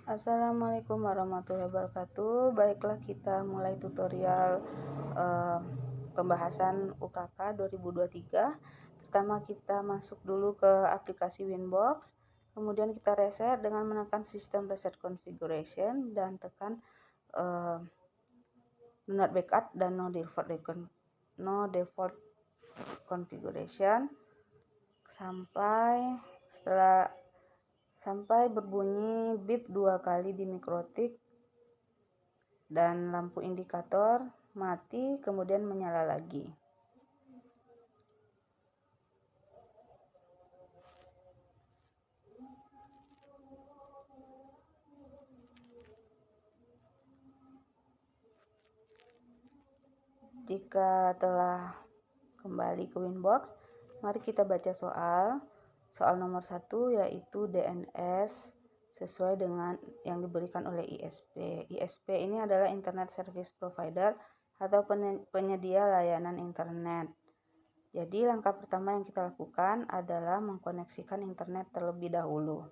Assalamualaikum warahmatullahi wabarakatuh. Baiklah, kita mulai tutorial pembahasan UKK 2023. Pertama, kita masuk dulu ke aplikasi Winbox. Kemudian kita reset dengan menekan System Reset Configuration dan tekan Do Not Backup dan No Default Configuration sampai berbunyi beep 2 kali di mikrotik dan lampu indikator mati, kemudian menyala lagi. Jika telah kembali ke Winbox, mari kita baca soal. Soal nomor 1 yaitu DNS sesuai dengan yang diberikan oleh ISP. ISP ini adalah Internet Service Provider atau penyedia layanan internet. Jadi langkah pertama yang kita lakukan adalah mengkoneksikan internet terlebih dahulu.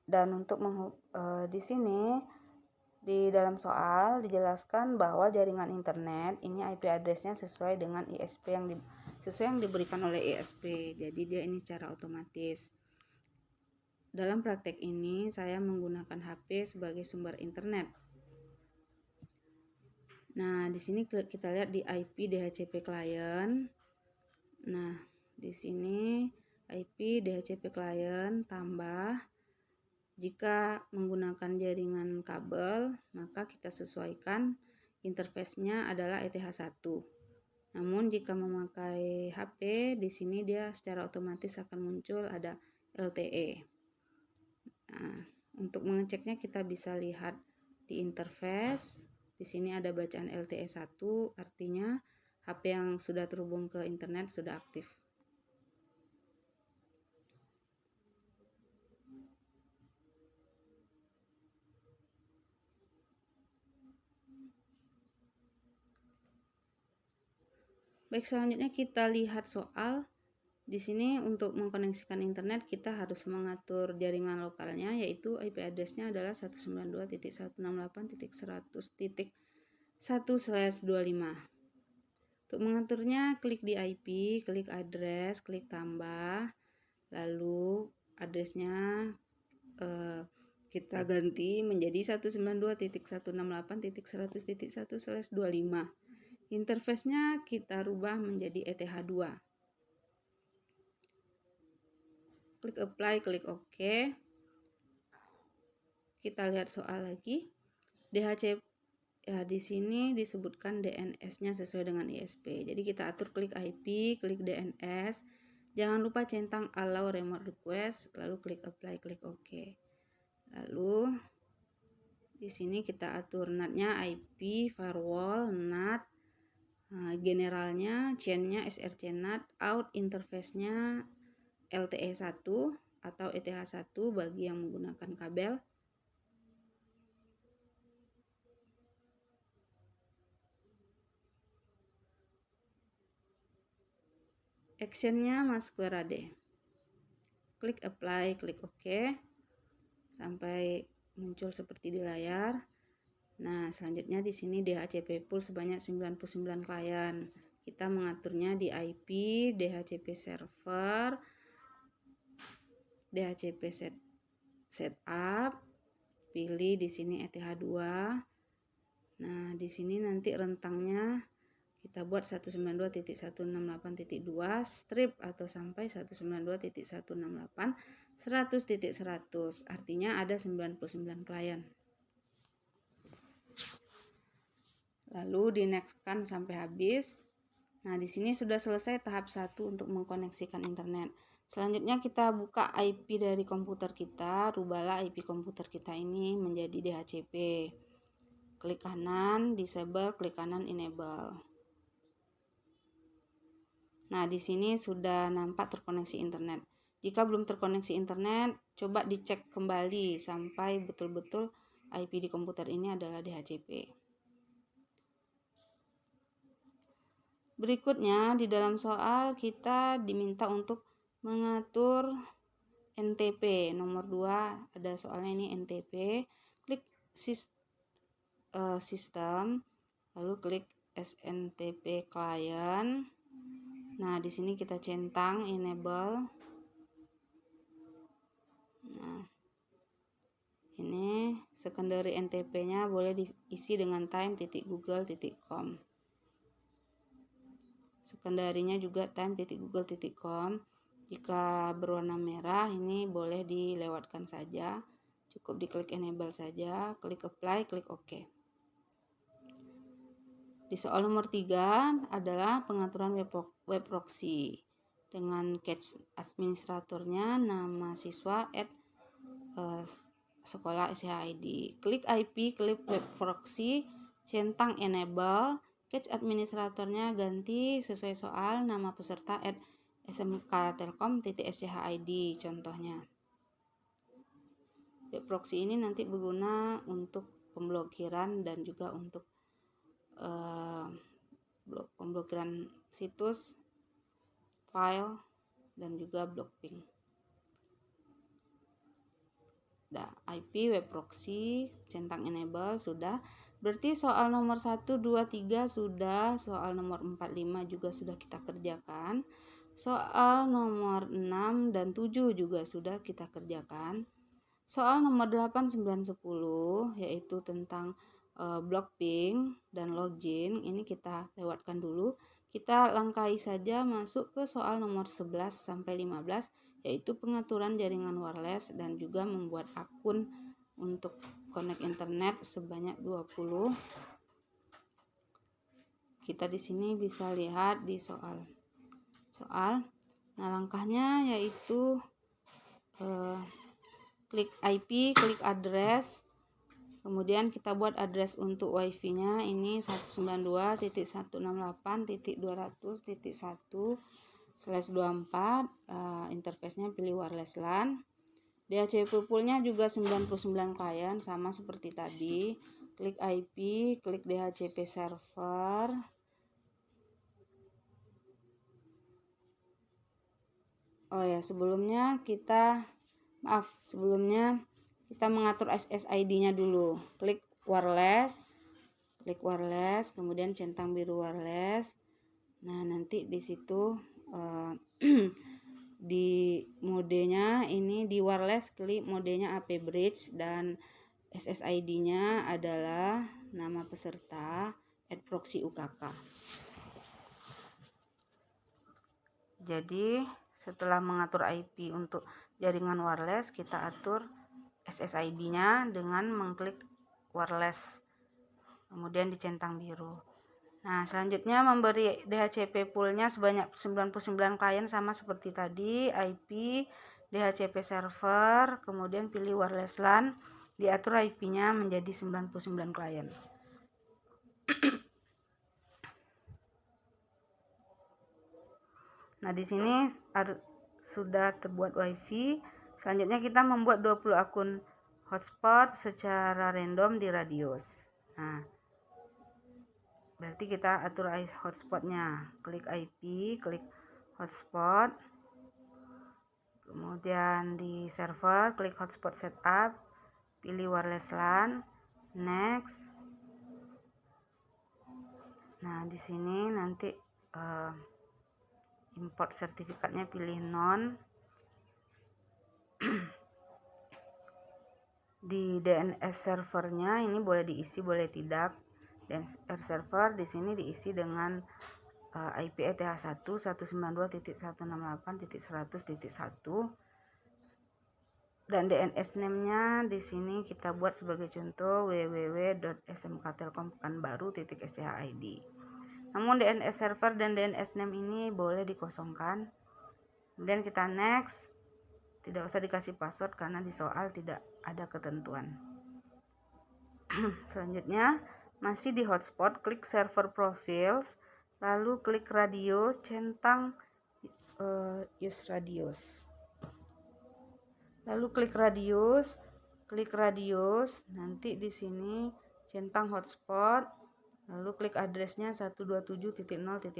Dan untuk di sini di dalam soal dijelaskan bahwa jaringan internet ini IP address-nya sesuai dengan ISP sesuai yang diberikan oleh ISP. Jadi dia ini secara otomatis. Dalam praktek ini saya menggunakan HP sebagai sumber internet. Nah, di sini kita lihat di IP DHCP client. Nah, di sini IP DHCP client tambah. Jika menggunakan jaringan kabel, maka kita sesuaikan interface-nya adalah ETH1. Namun jika memakai HP, di sini dia secara otomatis akan muncul ada LTE. Nah, untuk mengeceknya kita bisa lihat di interface. Di sini ada bacaan LTE1, artinya HP yang sudah terhubung ke internet sudah aktif. Baik, selanjutnya kita lihat soal. Di sini untuk mengkoneksikan internet kita harus mengatur jaringan lokalnya, yaitu IP address-nya adalah 192.168.100.1/25. Untuk mengaturnya klik di IP, klik address, klik tambah, lalu address-nya kita ganti menjadi 192.168.100.1/25. Interface-nya kita rubah menjadi ETH2. Klik apply, klik OK. Kita lihat soal lagi. DHCP ya, di sini disebutkan DNS-nya sesuai dengan ISP. Jadi kita atur klik IP, klik DNS. Jangan lupa centang allow remote request, lalu klik apply, klik OK. Lalu di sini kita atur NAT-nya IP, firewall, NAT, generalnya, chain-nya SRC NAT, out interface-nya LTE1 atau ETH1 bagi yang menggunakan kabel. Action-nya masuk ke RAD. Klik apply, klik OK. Sampai muncul seperti di layar. Nah, selanjutnya di sini DHCP pool sebanyak 99 klien. Kita mengaturnya di IP, DHCP server, DHCP setup, pilih di sini ETH2. Nah, di sini nanti rentangnya kita buat 192.168.2 strip atau sampai 192.168.100.100. Artinya ada 99 klien. Lalu di next-kan sampai habis. Nah, di sini sudah selesai tahap 1 untuk mengkoneksikan internet. Selanjutnya kita buka IP dari komputer kita, rubahlah IP komputer kita ini menjadi DHCP. Klik kanan disable, klik kanan enable. Nah, di sini sudah nampak terkoneksi internet. Jika belum terkoneksi internet, coba dicek kembali sampai betul-betul IP di komputer ini adalah DHCP. Berikutnya di dalam soal kita diminta untuk mengatur NTP. Nomor 2 ada soalnya ini NTP. Klik sistem, lalu klik SNTP client. Nah, di sini kita centang enable. Nah, ini secondary NTP-nya boleh diisi dengan time.google.com. Secondary-nya juga time.google.com. Jika berwarna merah ini boleh dilewatkan saja. Cukup diklik enable saja, klik apply, klik OK. Di soal nomor 3 adalah pengaturan web proxy. Dengan catch administratornya nama siswa sekolah SCHID. Klik IP, klik web proxy, centang enable, catch administratornya ganti sesuai soal, nama peserta smktelkom.schid contohnya. Web proxy ini nanti berguna untuk pemblokiran dan juga untuk pemblokiran situs, file, dan juga blocking. IP web proxy, centang enable sudah. Berarti soal nomor 1, 2, 3 sudah, soal nomor 4, 5 juga sudah kita kerjakan. Soal nomor 6 dan 7 juga sudah kita kerjakan. Soal nomor 8, 9, 10 yaitu tentang blocking dan login, ini kita lewatkan dulu. Kita langkahi saja masuk ke soal nomor 11 sampai 15 yaitu pengaturan jaringan wireless dan juga membuat akun untuk connect internet sebanyak 20. Kita di sini bisa lihat di soal. Nah, langkahnya yaitu klik IP, klik address. Kemudian kita buat address untuk wifi-nya ini 192.168.200.1/24. Interface-nya pilih wireless LAN. DHCP pool-nya juga 99 klien sama seperti tadi. Klik IP, klik DHCP server. Oh ya, sebelumnya kita mengatur SSID-nya dulu. Klik wireless, kemudian centang biru wireless. Nah, nanti di situ di modenya ini di wireless klik modenya AP bridge dan SSID-nya adalah nama peserta @proxy UKK. Jadi setelah mengatur IP untuk jaringan wireless, kita atur SSID-nya dengan mengklik wireless, kemudian dicentang biru. Nah, selanjutnya memberi DHCP pool-nya sebanyak 99 klien sama seperti tadi, IP, DHCP server, kemudian pilih wireless LAN, diatur IP-nya menjadi 99 klien. Nah, di sini sudah terbuat WiFi. Selanjutnya kita membuat 20 akun hotspot secara random di radius. Nah, berarti kita atur hotspotnya. Klik IP, klik hotspot. Kemudian di server, klik hotspot setup, pilih wireless LAN, next. Nah, di sini nanti import sertifikatnya pilih non. Di DNS servernya ini boleh diisi, boleh tidak. DNS server di sini diisi dengan IP ETH1 192.168.100.1 dan DNS name-nya di sini kita buat sebagai contoh www.smktelkom.pekanbaru.schid. Namun DNS server dan DNS name ini boleh dikosongkan. Kemudian kita next. Tidak usah dikasih password karena di soal tidak ada ketentuan. Selanjutnya masih di hotspot, klik server profiles, lalu klik radius, centang use radius. Lalu klik radius, nanti di sini centang hotspot, Lalu klik addressnya 127.0.0.1,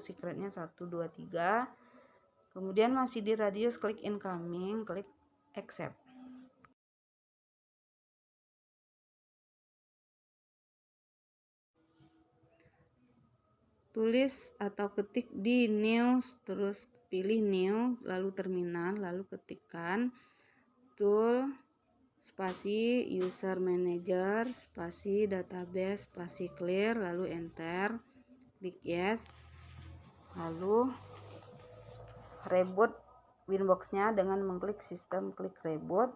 secretnya 123. Kemudian masih di radius, klik incoming, klik accept. Tulis atau ketik di new, terus pilih new, lalu terminal, lalu ketikkan tool spasi user manager spasi database spasi clear, lalu enter, klik yes, lalu reboot Winbox-nya dengan mengklik sistem, klik reboot.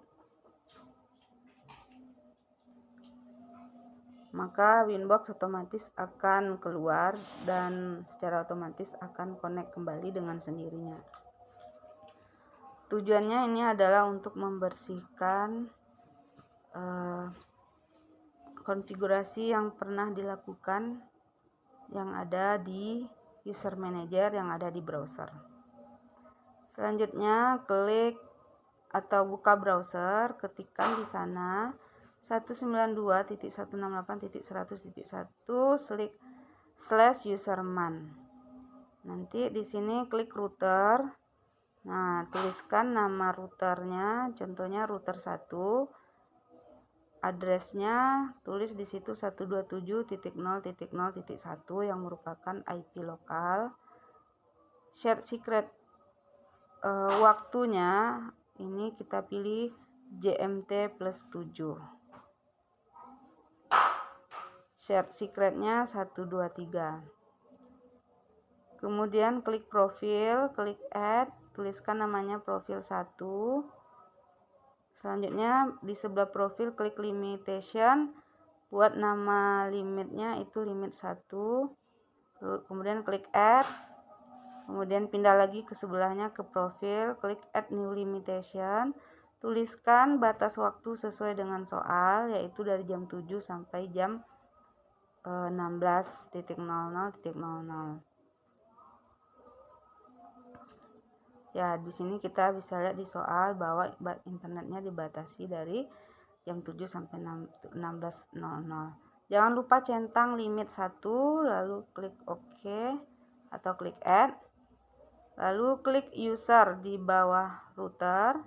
Maka Winbox otomatis akan keluar dan secara otomatis akan connect kembali dengan sendirinya. Tujuannya ini adalah untuk membersihkan konfigurasi yang pernah dilakukan yang ada di user manager yang ada di browser. Selanjutnya klik atau buka browser, ketikkan di sana 192.168.100.1/userman. Nanti di sini klik router. Nah, tuliskan nama routernya, contohnya router 1. Addressnya tulis di situ 127.0.0.1 yang merupakan IP lokal. Share secret waktunya ini kita pilih GMT +7. Share secretnya 123. Kemudian klik profil, klik add, tuliskan namanya profil 1. Selanjutnya di sebelah profil klik limitation, buat nama limitnya itu limit 1. Kemudian klik add, kemudian pindah lagi ke sebelahnya ke profil, klik add new limitation, tuliskan batas waktu sesuai dengan soal, yaitu dari jam 7 sampai jam 16.00.00. Ya, di sini kita bisa lihat di soal bahwa internetnya dibatasi dari jam 7 sampai 16.00. Jangan lupa centang limit 1, lalu klik OK atau klik add. Lalu klik user di bawah router.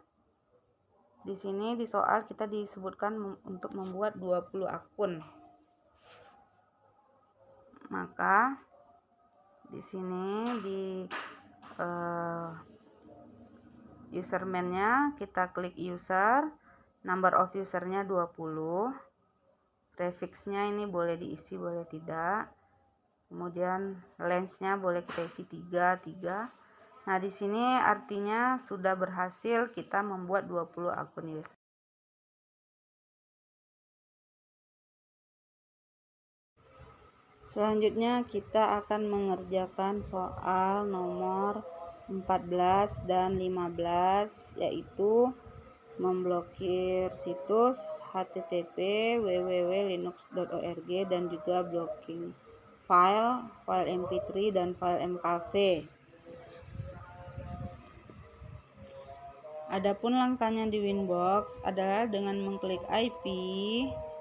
Di sini di soal kita disebutkan untuk membuat 20 akun. Maka di sini di userman-nya kita klik user, number of usernya 20, prefix-nya ini boleh diisi boleh tidak, kemudian length-nya boleh kita isi 3. Nah, di sini artinya sudah berhasil kita membuat 20 akun user. Selanjutnya kita akan mengerjakan soal nomor 14 dan 15, yaitu memblokir situs http www.linux.org dan juga blocking file mp3 dan file mkv. Adapun langkahnya di Winbox adalah dengan mengklik IP,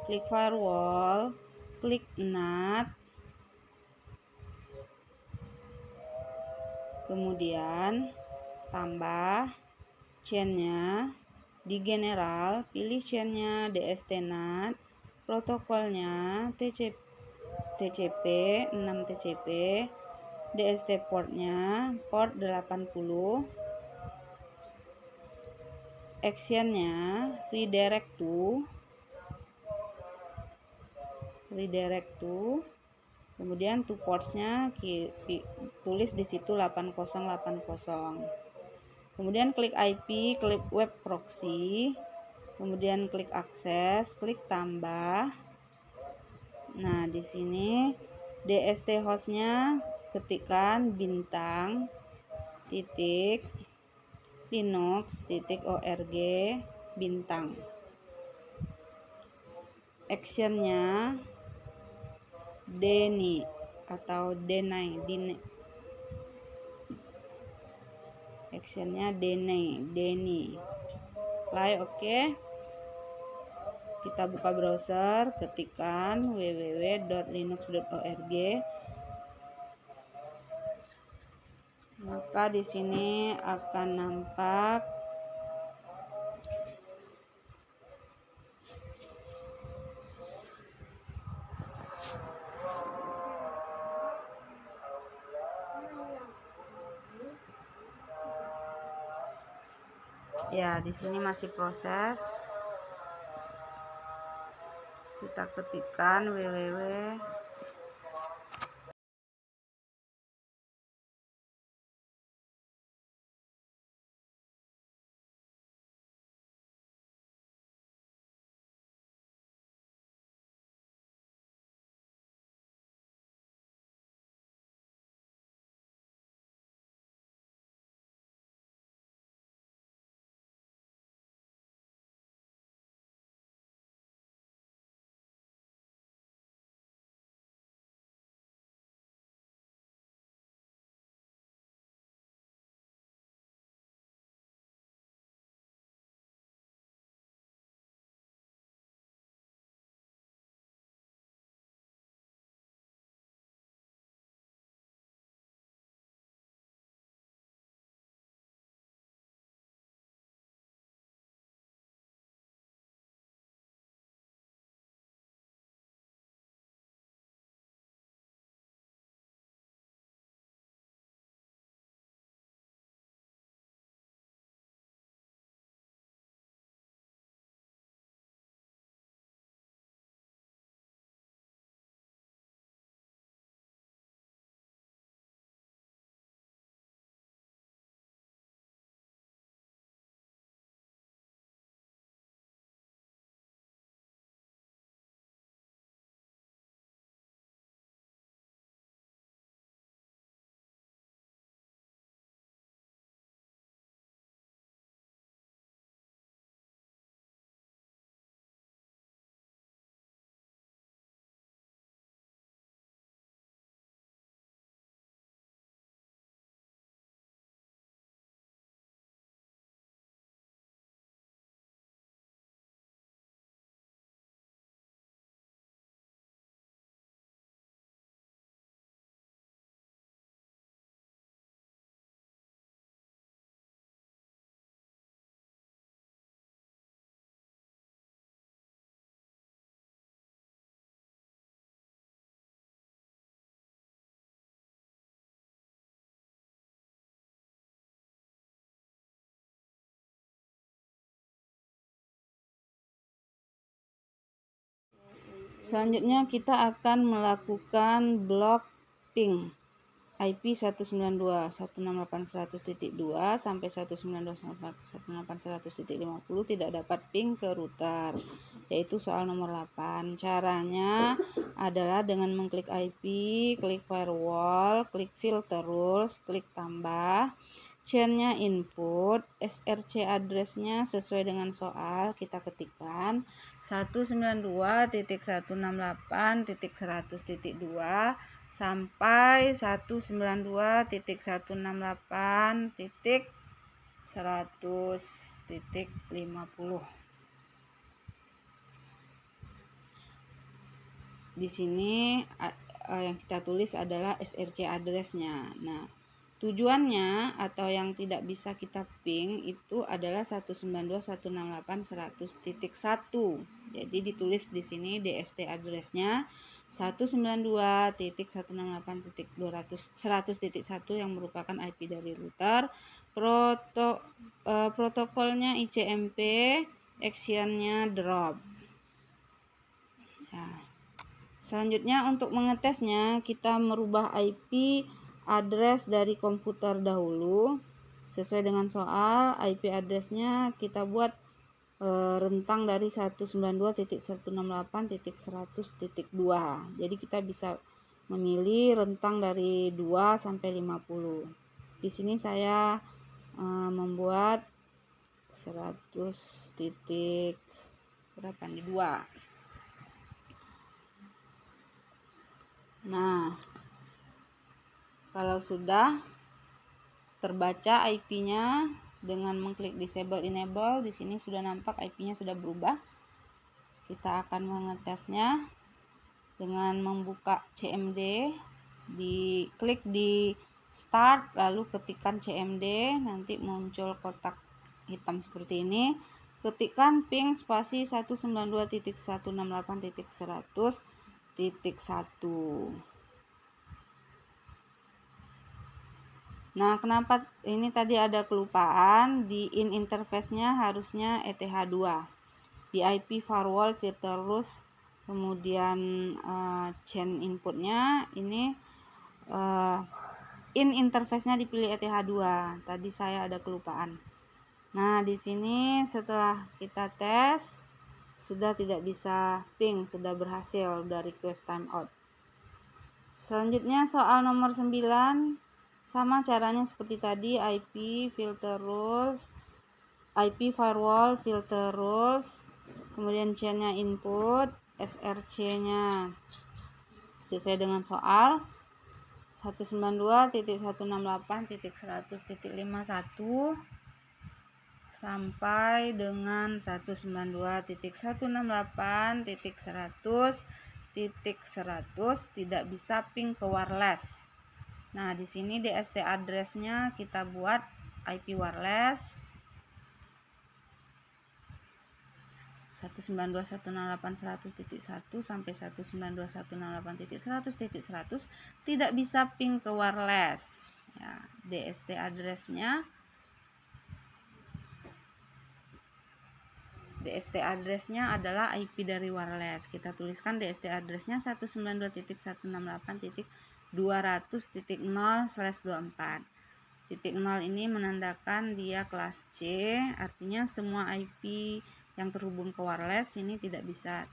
klik firewall, klik NAT, kemudian tambah chain-nya, di general pilih chain-nya DST-NAT, protokolnya TCP 6 TCP, DST port-nya port 80, action-nya redirect to, kemudian to ports-nya tulis di situ 8080. Kemudian klik IP, klik web proxy, kemudian klik akses, klik tambah. Nah, di sini DST host-nya ketikkan bintang titik linux.org bintang. Action-nya deny atau deny. Action-nya deny. Play OK. kita buka browser, ketikkan www.linux.org. Maka di sini akan nampak ya, di sini masih proses. Kita ketikkan www. Selanjutnya kita akan melakukan blok ping IP 192.168.100.2 sampai 192.168.100.50 tidak dapat ping ke router, yaitu soal nomor 8. Caranya adalah dengan mengklik IP, klik firewall, klik filter rules, klik tambah, chain-nya input, SRC address-nya sesuai dengan soal kita ketikkan 192.168.100.2 sampai 192.168.100.50. Di sini yang kita tulis adalah SRC address-nya. Nah, tujuannya atau yang tidak bisa kita ping itu adalah 192.168.100.1. Jadi ditulis di sini DST address-nya 192.168.100.1 yang merupakan IP dari router. Protokolnya ICMP, action-nya drop. Ya. Selanjutnya untuk mengetesnya kita merubah IP address dari komputer dahulu sesuai dengan soal. IP address-nya kita buat rentang dari 192.168.100.2. Jadi kita bisa memilih rentang dari 2 sampai 50. Di sini saya membuat 100 titik berapa nih 2. Nah, kalau sudah terbaca IP-nya dengan mengklik disable enable, di sini sudah nampak IP-nya sudah berubah. Kita akan mengetesnya dengan membuka CMD, klik di start, lalu ketikkan CMD, nanti muncul kotak hitam seperti ini. Ketikkan ping spasi 192.168.100.1. Nah, kenapa ini tadi ada kelupaan? Di in interface-nya harusnya ETH2. Di IP firewall filter rules, kemudian chain inputnya ini in interface-nya dipilih ETH2. Tadi saya ada kelupaan. Nah, di sini setelah kita tes sudah tidak bisa ping, sudah berhasil, sudah request timeout. Selanjutnya soal nomor 9, sama caranya seperti tadi, IP filter rules, IP firewall filter rules, kemudian chain-nya input, SRC-nya sesuai dengan soal 192.168.100.51 sampai dengan 192.168.100.100 tidak bisa ping ke wireless. Nah, di sini DST address-nya kita buat IP wireless 192.168.100.1 sampai 192.168.100.100 tidak bisa ping ke wireless. Ya, DST address-nya adalah IP dari wireless. Kita tuliskan DST address-nya 192.168.200.0/24. Titik 0 ini menandakan dia kelas C, artinya semua IP yang terhubung ke wireless ini tidak bisa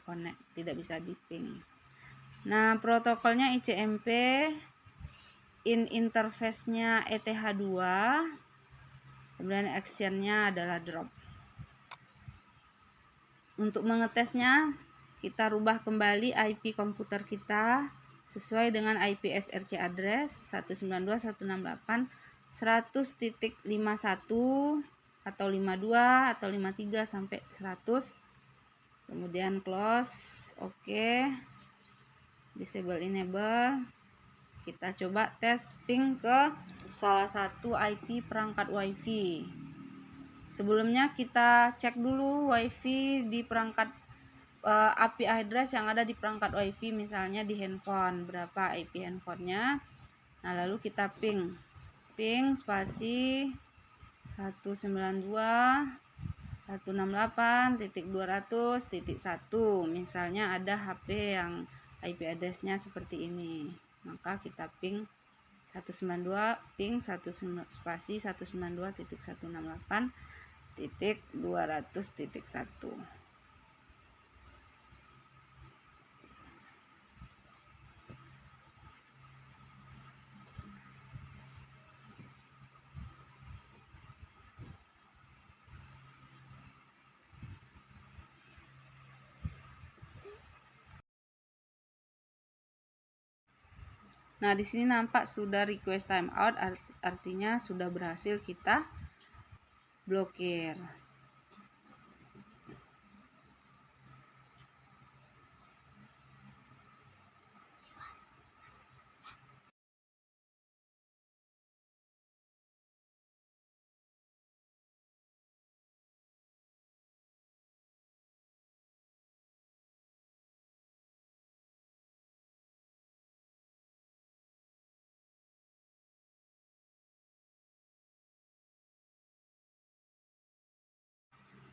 connect, tidak bisa di-ping. Nah, protokolnya ICMP, in interface-nya ETH2, kemudian action-nya adalah drop. Untuk mengetesnya, kita rubah kembali IP komputer kita sesuai dengan IP SRC address 192.168.100.51 atau 52 atau 53 sampai 100. Kemudian close, oke. Disable enable. Kita coba tes ping ke salah satu IP perangkat WiFi. Sebelumnya kita cek dulu WiFi di perangkat IP address yang ada di perangkat WiFi, misalnya di handphone, berapa IP handphonenya. Nah, lalu kita ping spasi 192.168.200.1. misalnya ada HP yang IP address-nya seperti ini, maka kita ping 192 ping 1 spasi 192.168.200.1. Nah, di sini nampak sudah request timeout, artinya sudah berhasil kita blokir.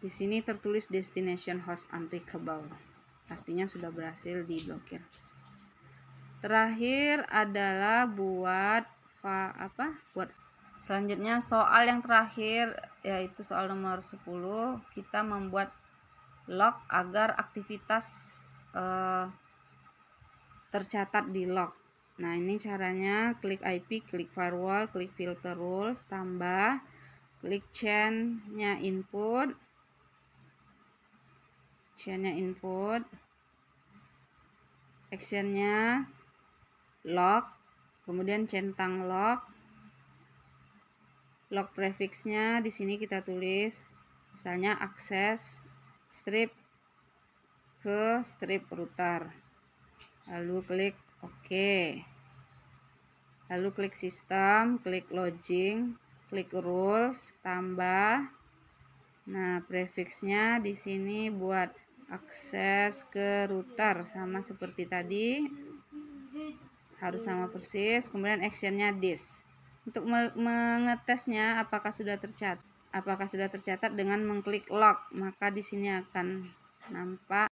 Di sini tertulis destination host unreachable, artinya sudah berhasil diblokir. Terakhir adalah buat selanjutnya soal yang terakhir, yaitu soal nomor 10. Kita membuat log agar aktivitas tercatat di log. Nah, ini caranya: klik IP, klik firewall, klik filter rules, tambah, klik chain-nya input, action-nya log, kemudian centang log prefix-nya di sini kita tulis misalnya akses strip ke strip router. Lalu klik OK. Lalu klik sistem, klik login, klik rules, tambah. Nah, prefixnya di sini buat akses ke router sama seperti tadi. Harus sama persis. Kemudian actionnya this. Untuk mengetesnya apakah sudah tercatat dengan mengklik log, maka di sini akan nampak